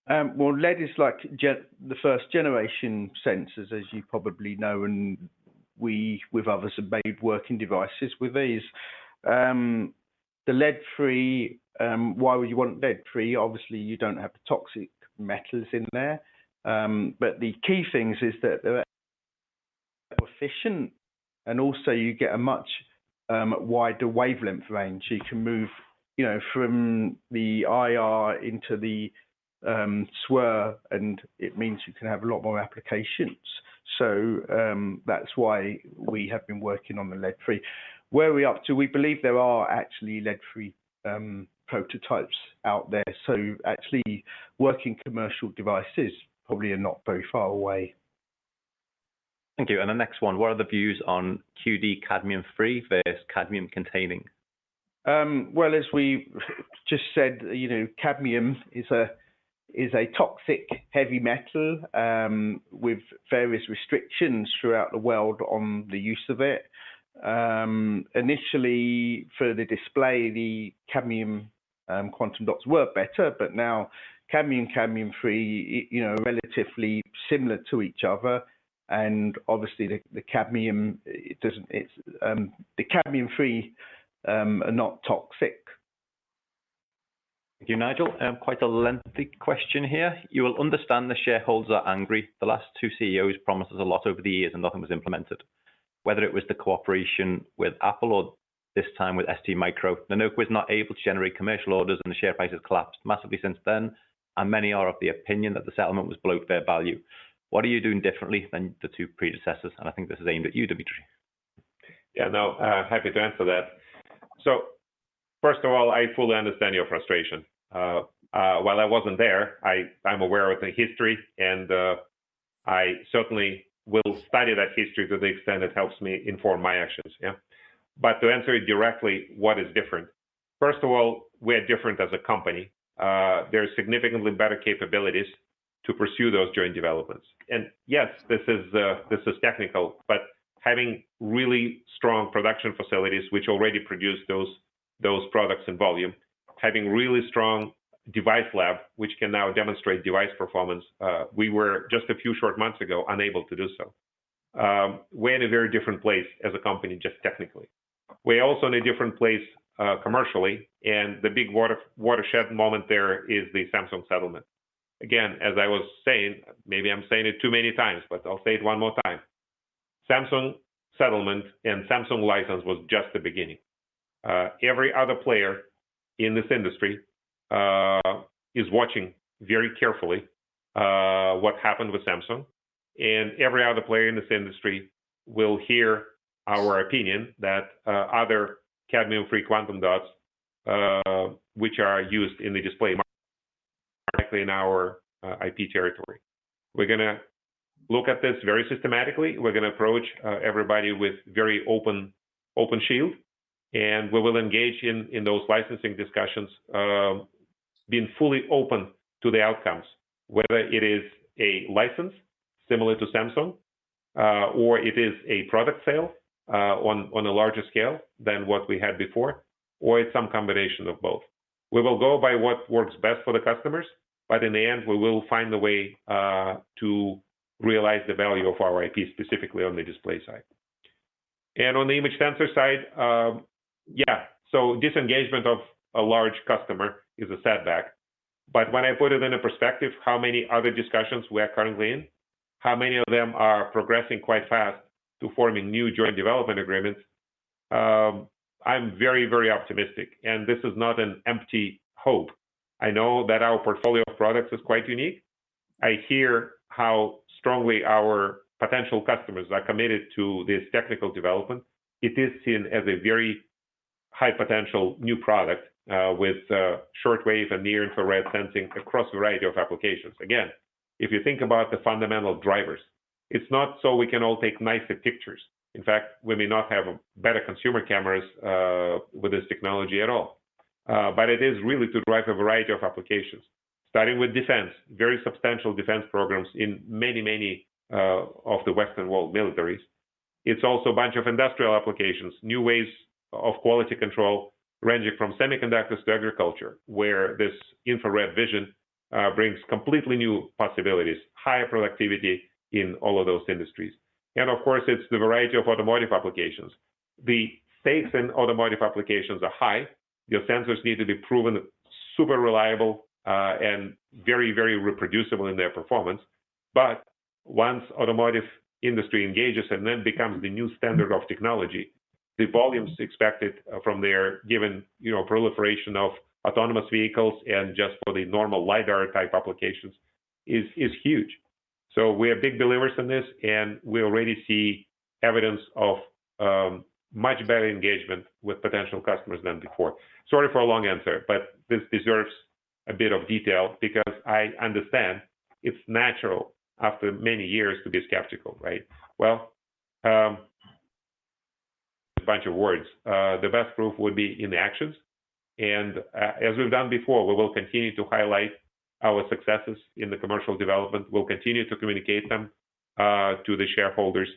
Well, lead is like the first generation sensors, as you probably know, and we, with others, have made working devices with these. The lead-free, why would you want lead-free? Obviously, you don't have the toxic metals in there. But the key things is that they're efficient, and also you get a much wider wavelength range. You can move, from the IR into the SWIR, and it means you can have a lot more applications. So that's why we have been working on the lead-free. Where are we up to? We believe there are actually lead-free prototypes out there. So actually working commercial devices probably are not very far away. Thank you. And the next one, what are the views on QD cadmium-free versus cadmium-containing? Well, as we just said, cadmium is a toxic heavy metal with various restrictions throughout the world on the use of it. Initially, for the display, the cadmium quantum dots were better, but now cadmium-free, relatively similar to each other. And obviously, the cadmium, the cadmium-free are not toxic. Thank you, Nigel. Quite a lengthy question here. You will understand the shareholders are angry. The last two CEOs promised us a lot over the years and nothing was implemented. Whether it was the cooperation with Apple or this time with ST Micro, NANOCO is not able to generate commercial orders and the share price has collapsed massively since then. And many are of the opinion that the settlement was below fair value. What are you doing differently than the two predecessors? And I think this is aimed at you, Dimitri. Yeah, no, happy to answer that. So, first of all, I fully understand your frustration. While I wasn't there, I'm aware of the history, and I certainly will study that history to the extent it helps me inform my actions. Yeah. But to answer it directly, what is different? First of all, we're different as a company. There's significantly better capabilities to pursue those joint developments. And yes, this is technical, but having really strong production facilities which already produce those products in volume, having really strong device lab which can now demonstrate device performance, we were just a few short months ago unable to do so. We're in a very different place as a company, just technically. We're also in a different place commercially, and the big watershed moment there is the Samsung settlement. Again, as I was saying, maybe I'm saying it too many times, but I'll say it one more time. Samsung settlement and Samsung license was just the beginning. Every other player in this industry is watching very carefully what happened with Samsung, and every other player in this industry will hear our opinion that other cadmium-free quantum dots, which are used in the display market, in our IP territory. We're going to look at this very systematically. We're going to approach everybody with very open shield, and we will engage in those licensing discussions, being fully open to the outcomes, whether it is a license similar to Samsung, or it is a product sale on a larger scale than what we had before, or it's some combination of both. We will go by what works best for the customers, but in the end, we will find a way to realize the value of our IP, specifically on the display side. And on the image sensor side, so disengagement of a large customer is a setback. But when I put it in a perspective, how many other discussions we are currently in, how many of them are progressing quite fast to forming new joint development agreements, I'm very, very optimistic, and this is not an empty hope. I know that our portfolio of products is quite unique. I hear how strongly our potential customers are committed to this technical development. It is seen as a very high potential new product with shortwave and near infrared sensing across a variety of applications. Again, if you think about the fundamental drivers, it's not so we can all take nicer pictures. In fact, we may not have better consumer cameras with this technology at all. But it is really to drive a variety of applications, starting with defense, very substantial defense programs in many of the Western world militaries. It's also a bunch of industrial applications, new ways of quality control, ranging from semiconductors to agriculture, where this infrared vision brings completely new possibilities, higher productivity in all of those industries. And of course, it's the variety of automotive applications. The stakes in automotive applications are high. Your sensors need to be proven super reliable and very, very reproducible in their performance. But once automotive industry engages and then becomes the new standard of technology, the volumes expected from there, given proliferation of autonomous vehicles and just for the normal LiDAR type applications, is huge. So we are big believers in this, and we already see evidence of much better engagement with potential customers than before. Sorry for a long answer, but this deserves a bit of detail because I understand it's natural after many years to be skeptical, right? Well, a bunch of words. The best proof would be in the actions. And as we've done before, we will continue to highlight our successes in the commercial development. We'll continue to communicate them to the shareholders.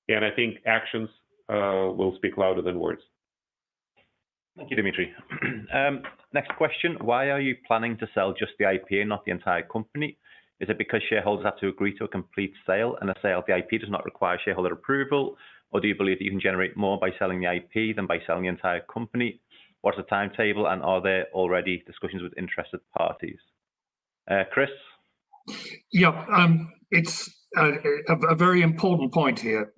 And I think actions will speak louder than words. Thank you, Dimitri. Next question. Why are you planning to sell just the IP and not the entire company? Is it because shareholders have to agree to a complete sale and a sale of the IP does not require shareholder approval? Or do you believe that you can generate more by selling the IP than by selling the entire company? What's the timetable, and are there already discussions with interested parties? Chris? Yeah, it's a very important point here.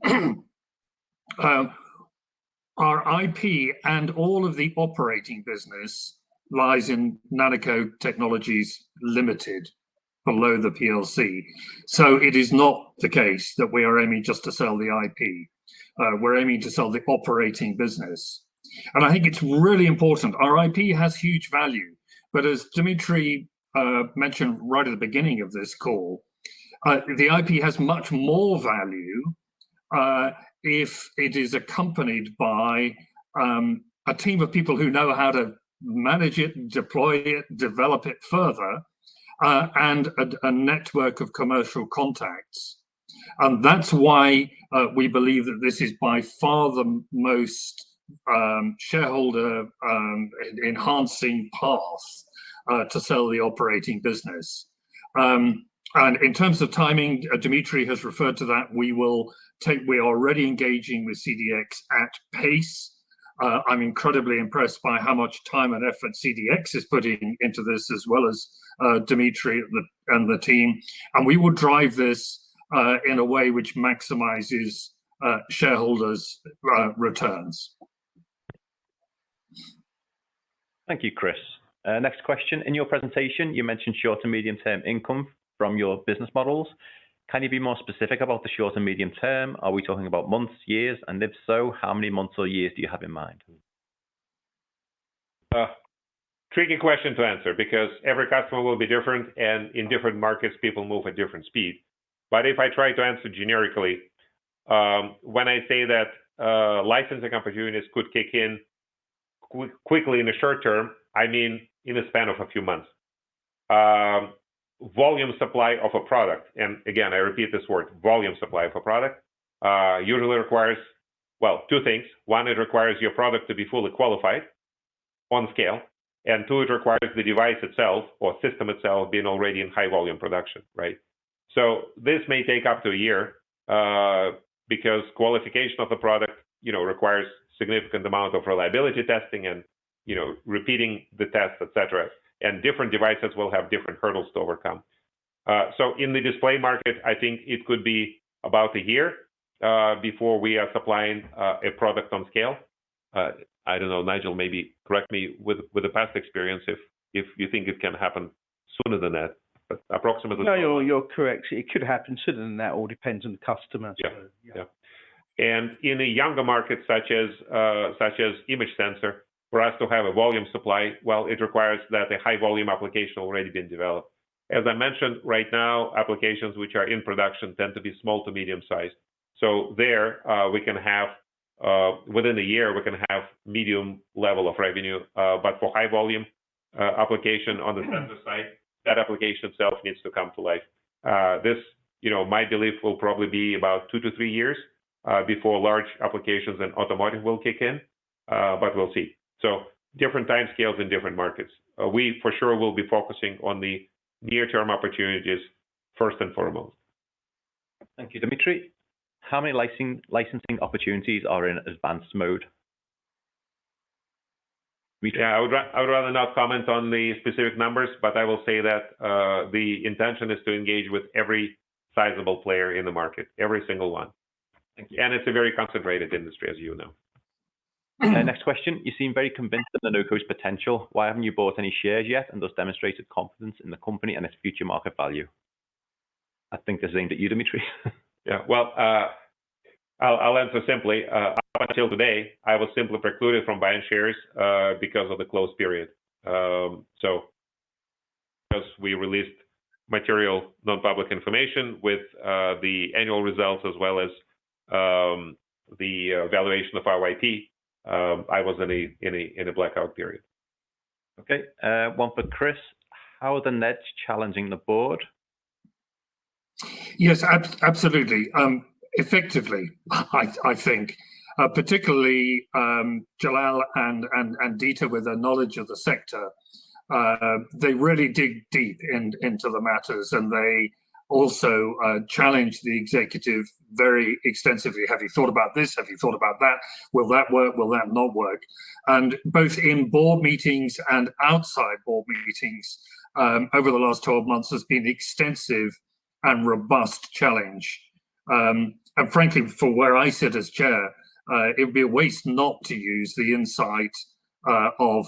Our IP and all of the operating business lies in NANOCO Technologies Limited, below the PLC. So it is not the case that we are aiming just to sell the IP. We're aiming to sell the operating business. And I think it's really important. Our IP has huge value, but as Dimitri mentioned right at the beginning of this call, the IP has much more value if it is accompanied by a team of people who know how to manage it, deploy it, develop it further, and a network of commercial contacts. And that's why we believe that this is by far the most shareholder enhancing path to sell the operating business. And in terms of timing, Dimitri has referred to that. We're already engaging with CDX at pace. I'm incredibly impressed by how much time and effort CDX is putting into this, as well as Dimitri and the team. And we will drive this in a way which maximizes shareholders' returns. Thank you, Chris. Next question. In your presentation, you mentioned short and medium term income from your business models. Can you be more specific about the short and medium term? Are we talking about months, years? And if so, how many months or years do you have in mind? Tricky question to answer because every customer will be different, and in different markets, people move at different speed. But if I try to answer generically, when I say that licensing opportunities could kick in quickly in the short term, I mean in a span of a few months. Volume supply of a product, and again, I repeat this word, volume supply of a product, usually requires, well, two things. One, it requires your product to be fully qualified on scale, and two, it requires the device itself or system itself being already in high volume production, right? So this may take up to a year because qualification of the product, requires significant amount of reliability testing and, repeating the tests, etc. And different devices will have different hurdles to overcome. So in the display market, I think it could be about a year before we are supplying a product on scale. I don't know, Nigel, maybe correct me with the past experience if you think it can happen sooner than that, but approximately. No, you're correct. It could happen sooner than that. All depends on the customer. Yeah, So, yeah. And in a younger market such as image sensor, for us to have a volume supply, well, it requires that a high volume application already been developed. As I mentioned, right now, applications which are in production tend to be small to medium sized. So there we can have, within a year, we can have medium level of revenue. But for high volume application on the sensor side, that application itself needs to come to life. This, my belief will probably be about 2 to 3 years before large applications in automotive will kick in, but we'll see. So different time scales in different markets. We for sure will be focusing on the near-term opportunities first and foremost. Thank you, Dimitri. How many licensing opportunities are in advanced mode? Dimitri? Yeah, I would rather not comment on the specific numbers, but I will say that the intention is to engage with every sizable player in the market, every single one. Thank you. And it's a very concentrated industry, as you know. Next question. You seem very convinced of NANOCO's potential. Why haven't you bought any shares yet and thus demonstrated confidence in the company and its future market value? I think this is aimed at you, Dimitri. Yeah, well, I'll answer simply. Up until today, I was simply precluded from buying shares because of the closed period. So, because we released material non-public information with the annual results as well as the valuation of our IP, I was in a blackout period. Okay, one for Chris. How are the Neds challenging the board? Yes, absolutely. Effectively, I think, particularly Jalal and Dieter with their knowledge of the sector, they really dig deep into the matters, and they also challenge the executive very extensively. Have you thought about this? Have you thought about that? Will that work? Will that not work? And both in board meetings and outside board meetings over the last 12 months has been extensive and robust challenge. And frankly, for where I sit as chair, it would be a waste not to use the insight of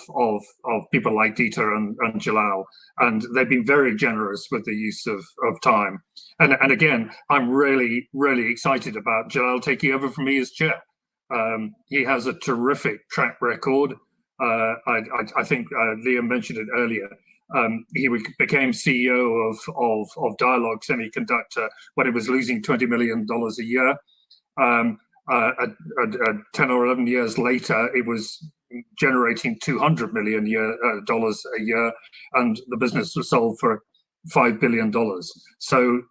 people like Dieter and Jalal, and they've been very generous with the use of time. And again, I'm really excited about Jalal taking over from me as chair. He has a terrific track record. I think Liam mentioned it earlier. He became CEO of Dialog Semiconductor when it was losing $20 million a year. 10 or 11 years later, it was generating $200 million a year, and the business was sold for $5 billion. So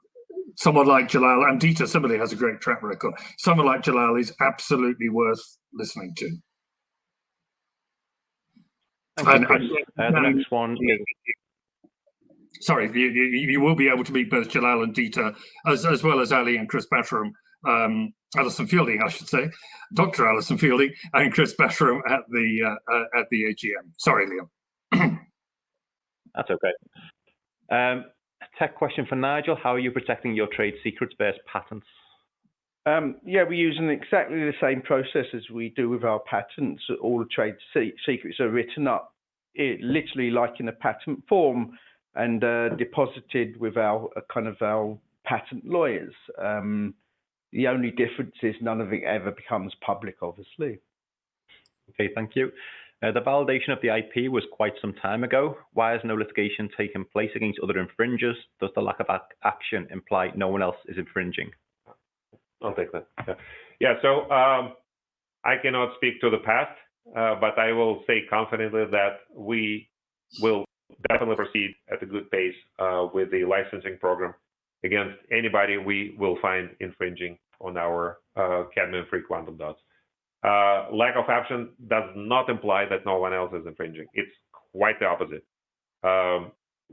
someone like Jalal, and Dieter similarly has a great track record, someone like Jalal is absolutely worth listening to. Thank you, Chris. The next one is... Sorry, you will be able to meet both Jalal and Dieter, as well as Ali and Chris Batteram, Alison Fielding, I should say, Dr. Alison Fielding, and Chris Batteram at the AGM. Sorry, Liam. That's okay. A tech question for Nigel. How are you protecting your trade secrets-based patents? Yeah, we're using exactly the same process as we do with our patents. All the trade secrets are written up, literally like in a patent form, and deposited with our patent lawyers. The only difference is none of it ever becomes public, obviously. Okay, thank you. The validation of the IP was quite some time ago. Why has no litigation taken place against other infringers? Does the lack of action imply no one else is infringing? I'll take that. Yeah, so I cannot speak to the past, but I will say confidently that we will definitely proceed at a good pace with the licensing program against anybody we will find infringing on our cadmium-free quantum dots. Lack of action does not imply that no one else is infringing. It's quite the opposite.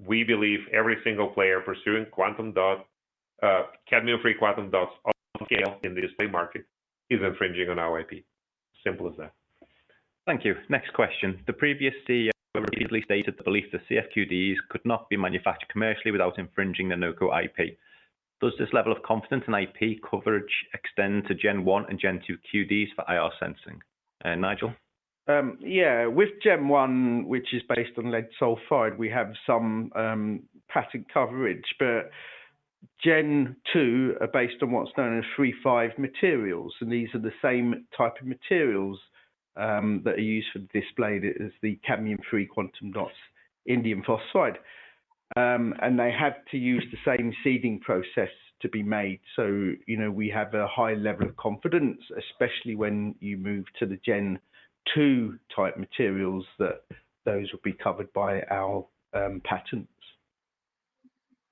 We believe every single player pursuing cadmium-free quantum dots on scale in the display market is infringing on our IP. Simple as that. Thank you. Next question. The previous CEO repeatedly stated the belief that CFQDs could not be manufactured commercially without infringing the NANOCO IP. Does this level of confidence in IP coverage extend to Gen 1 and Gen 2 QDs for IR sensing? Nigel? Yeah, with Gen 1, which is based on lead sulfide, we have some patent coverage, but Gen 2 are based on what's known as 3,5 materials, and these are the same type of materials that are used for the display as the cadmium-free quantum dots indium phosphide. And they had to use the same seeding process to be made. So, you know, we have a high level of confidence, especially when you move to the Gen 2 type materials, that those will be covered by our patents.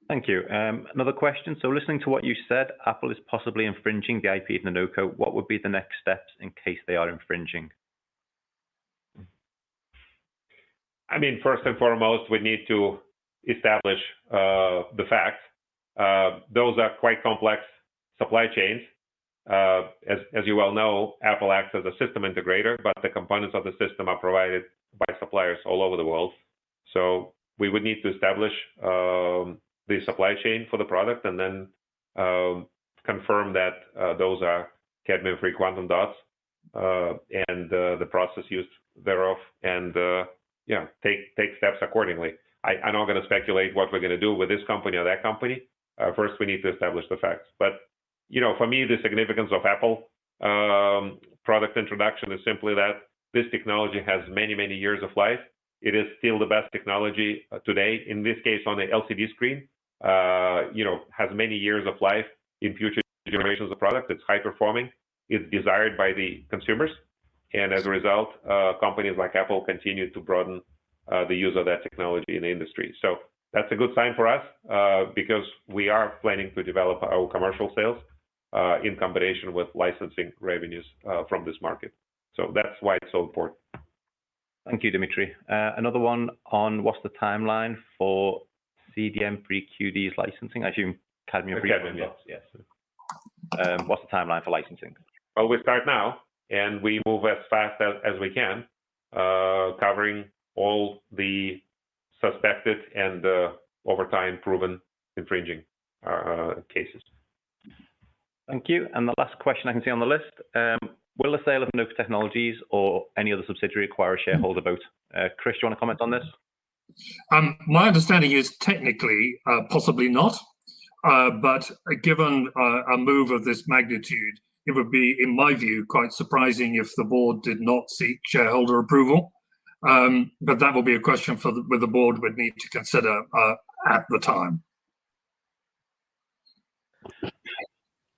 Thank you. Another question. So listening to what you said, Apple is possibly infringing the IP of NANOCO. What would be the next steps in case they are infringing? I mean, first and foremost, we need to establish the facts. Those are quite complex supply chains. As you well know, Apple acts as a system integrator, but the components of the system are provided by suppliers all over the world. So we would need to establish the supply chain for the product and then confirm that those are cadmium-free quantum dots and the process used thereof, and take steps accordingly. I'm not going to speculate what we're going to do with this company or that company. First, we need to establish the facts. But for me, the significance of Apple product introduction is simply that this technology has many, many years of life. It is still the best technology today. In this case, on the LCD screen, has many years of life in future generations of products. It's high performing. It's desired by the consumers. And as a result, companies like Apple continue to broaden the use of that technology in the industry. So that's a good sign for us because we are planning to develop our commercial sales in combination with licensing revenues from this market. So that's why it's so important. Thank you, Dimitri. Another one on what's the timeline for CDM-free QD's licensing? I assume cadmium-free. Cadmium, yes. What's the timeline for licensing? Well, we start now, and we move as fast as we can, covering all the suspected and over time proven infringing cases. Thank you. And the last question I can see on the list, will the sale of NANOCO Technologies or any other subsidiary require a shareholder vote? Chris, do you want to comment on this? My understanding is technically possibly not, but given a move of this magnitude, it would be, in my view, quite surprising if the board did not seek shareholder approval. But that will be a question for the board would need to consider at the time.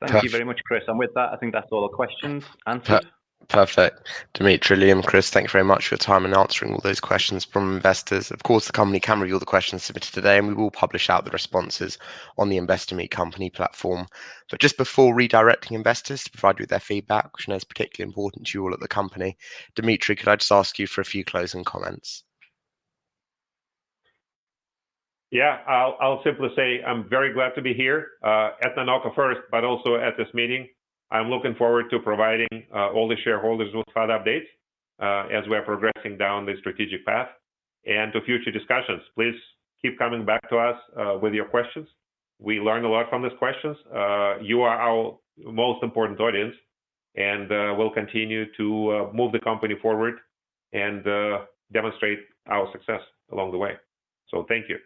Thank you very much, Chris. And with that, I think that's all the questions answered. Perfect. Dimitri, Liam, Chris, thank you very much for your time and answering all those questions from investors. Of course, the company can review all the questions submitted today, and we will publish out the responses on the Investor Meet Company platform. But just before redirecting investors to provide you with their feedback, which I know is particularly important to you all at the company, Dimitri, could I just ask you for a few closing comments? Yeah, I'll simply say I'm very glad to be here at NANOCO first, but also at this meeting. I'm looking forward to providing all the shareholders with further updates as we're progressing down the strategic path and to future discussions. Please keep coming back to us with your questions. We learned a lot from these questions. You are our most important audience, and we'll continue to move the company forward and demonstrate our success along the way. So thank you.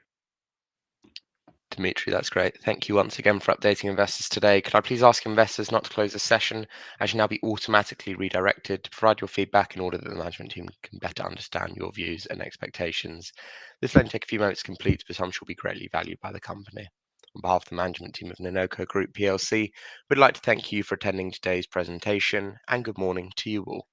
Dimitri, that's great. Thank you once again for updating investors today. Could I please ask investors not to close the session, as you now be automatically redirected to provide your feedback in order that the management team can better understand your views and expectations. This will only take a few moments to complete, but I'm sure will be greatly valued by the company. On behalf of the management team of NANOCO Group PLC, we'd like to thank you for attending today's presentation, and good morning to you all.